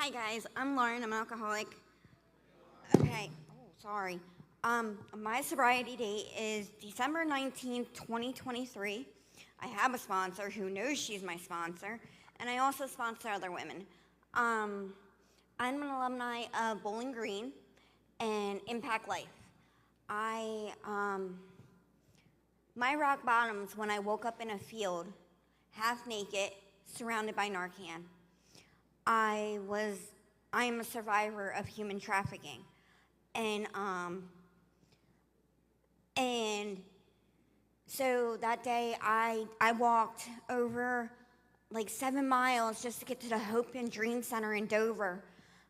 Hi guys, I'm Lauren. I'm an alcoholic. Okay. Oh, sorry. My sobriety date is December 19th, 2023. I have a sponsor who knows she's my sponsor, and I also sponsor other women. Um, I'm an alumni of Bowling Green and Impact Life. I my rock bottoms when I woke up in a field, half naked, surrounded by Narcan. I was I am a survivor of human trafficking. And and so that day I walked over like 7 miles just to get to the Hope and Dream Center in Dover,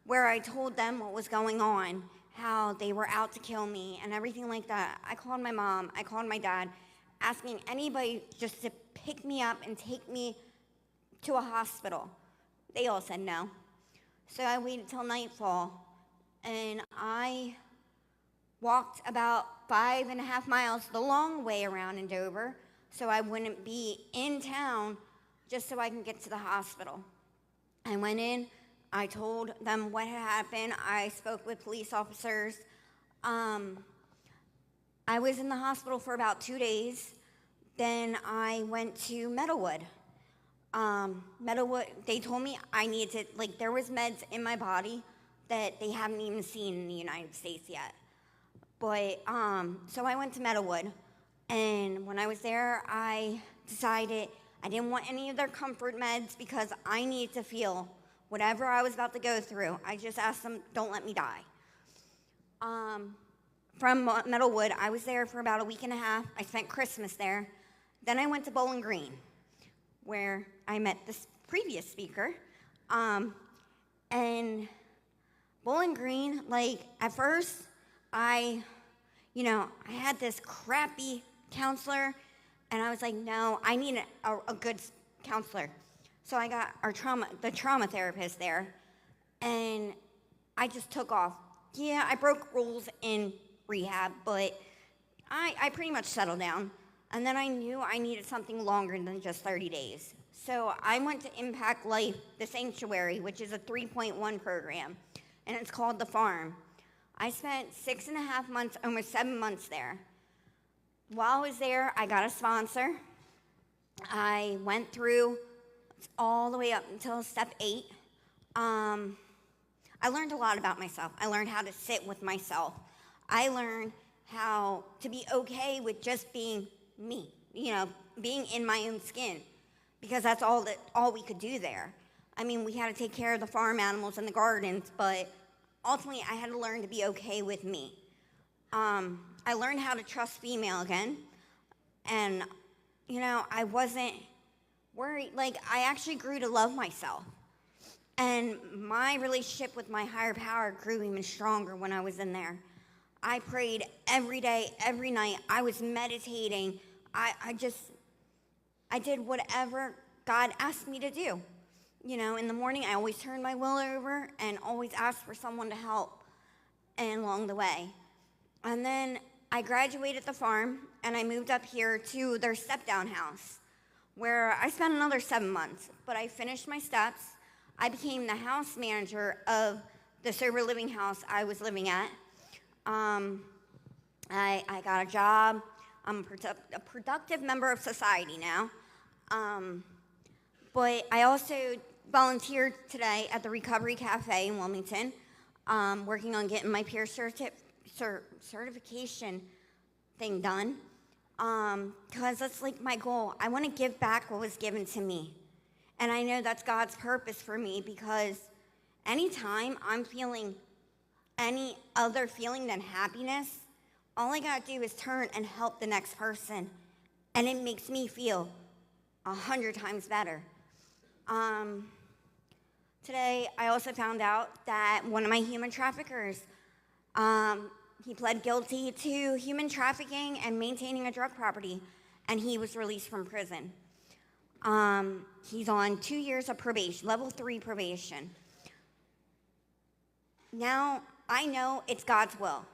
where I told them what was going on, how they were out to kill me and everything like that. I called my mom, I called my dad, asking anybody just to pick me up and take me to a hospital. They all said no. So I waited till nightfall, and I walked about 5.5 miles the long way around in Dover so I wouldn't be in town just so I can get to the hospital. I went in, I told them what had happened, I spoke with police officers. I was in the hospital for about 2 days. Then I went to Meadowwood. Meadowwood, they told me I needed to, like, there was meds in my body that they haven't even seen in the United States yet. But, so I went to Meadowwood, and when I was there, I decided I didn't want any of their comfort meds because I needed to feel whatever I was about to go through. I just asked them, don't let me die. From Meadowwood, I was there for about a week and a half. I spent Christmas there. Then I went to Bowling Green, where I met this previous speaker. And Bowling Green, like, at first, I had this crappy counselor, and I was like, no, I need a good counselor. So I got the trauma therapist there, and I just took off. Yeah, I broke rules in rehab, but I pretty much settled down. And then I knew I needed something longer than just 30 days. So I went to Impact Life, the Sanctuary, which is a 3.1 program, and it's called The Farm. I spent 6.5 months, almost 7 months there. While I was there, I got a sponsor. I went through all the way up until step 8. I learned a lot about myself. I learned how to sit with myself. I learned how to be okay with just being me, being in my own skin, because that's all we could do there. I mean, we had to take care of the farm animals and the gardens, but ultimately I had to learn to be okay with me. I learned how to trust female again, and I wasn't worried. Like, I actually grew to love myself, and my relationship with my higher power grew even stronger when I was in there. I prayed every day, every night. I was meditating. I did whatever God asked me to do. In the morning, I always turned my will over and always asked for someone to help and along the way. And then I graduated the farm, and I moved up here to their step-down house, where I spent another 7 months. But I finished my steps. I became the house manager of the sober living house I was living at. I got a job. I'm a productive member of society now. But I also volunteered today at the Recovery Cafe in Wilmington, working on getting my peer certification thing done, because that's like my goal. I want to give back what was given to me. And I know that's God's purpose for me, because anytime I'm feeling any other feeling than happiness, all I gotta do is turn and help the next person, and it makes me feel 100 times better. Today, I also found out that one of my human traffickers, he pled guilty to human trafficking and maintaining a drug property, and he was released from prison. He's on 2 years of probation, level 3 probation. Now, I know it's God's will.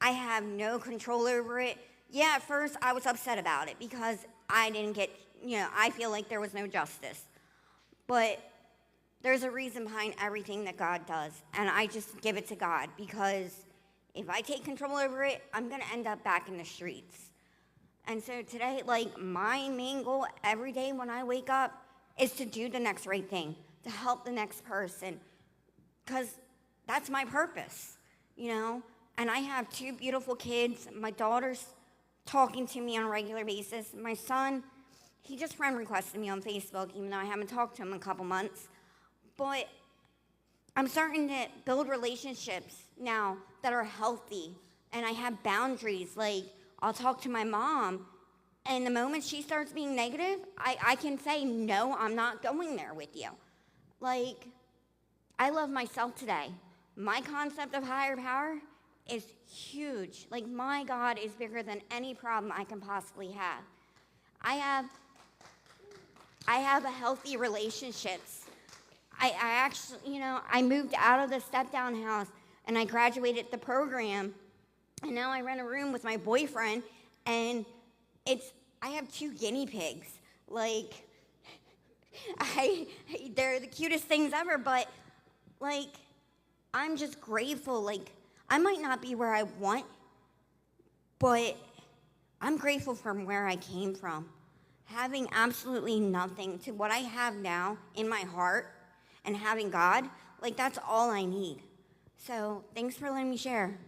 I have no control over it. Yeah, at first I was upset about it because I didn't get, I feel like there was no justice. But there's a reason behind everything that God does, and I just give it to God, because if I take control over it, I'm going to end up back in the streets. And so today, like, my main goal every day when I wake up is to do the next right thing, to help the next person, because that's my purpose, you know? And I have 2 beautiful kids. My daughter's talking to me on a regular basis. My son, he just friend requested me on Facebook, even though I haven't talked to him in a couple months. But I'm starting to build relationships now that are healthy, and I have boundaries. Like, I'll talk to my mom, and the moment she starts being negative, I can say, no, I'm not going there with you. Like, I love myself today. My concept of higher power is huge. Like, my God is bigger than any problem I can possibly have. I have a healthy relationships. I actually, I moved out of the step-down house, and I graduated the program, and now I rent a room with my boyfriend, and I have 2 guinea pigs. Like, they're the cutest things ever, but, like, I'm just grateful. Like, I might not be where I want, but I'm grateful from where I came from. Having absolutely nothing to what I have now in my heart and having God, like, that's all I need. So thanks for letting me share.